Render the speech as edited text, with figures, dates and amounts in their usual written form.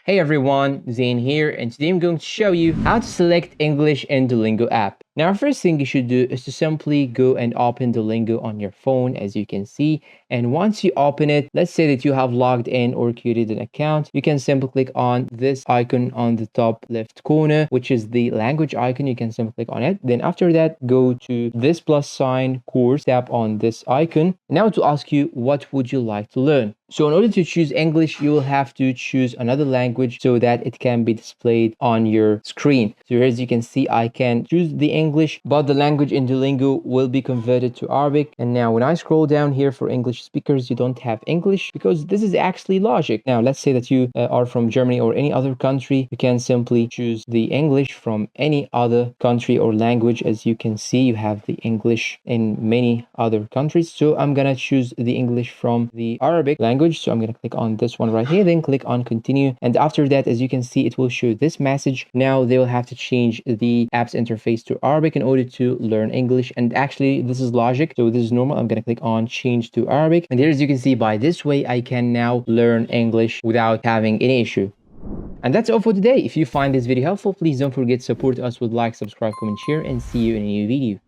Hey everyone, Zane here, and today I'm going to show you how to select English in Duolingo app. Now, first thing you should do is to simply go and open Duolingo on your phone, as you can see. And once you open it, let's say that you have logged in or created an account, you can simply click on this icon on the top left corner, which is the language icon. You can simply click on it. Then after that, go to this plus sign course, tap on this icon. Now to ask you, what would you like to learn? So in order to choose English, you will have to choose another language so that it can be displayed on your screen. So here, as you can see, I can choose the English, but the language in Duolingo will be converted to Arabic. And now when I scroll down here for English speakers, you don't have English because this is actually logic. Now, let's say that you are from Germany or any other country. You can simply choose the English from any other country or language. As you can see, you have the English in many other countries. So I'm gonna choose the English from the Arabic language. So I'm going to click on this one right here, then click on continue. And after that, as you can see, it will show this message. Now they will have to change the app's interface to Arabic in order to learn English. And actually, this is logic. So this is normal. I'm going to click on change to Arabic. And here, as you can see, by this way, I can now learn English without having any issue. And that's all for today. If you find this video helpful, please don't forget to support us with like, subscribe, comment, share, and see you in a new video.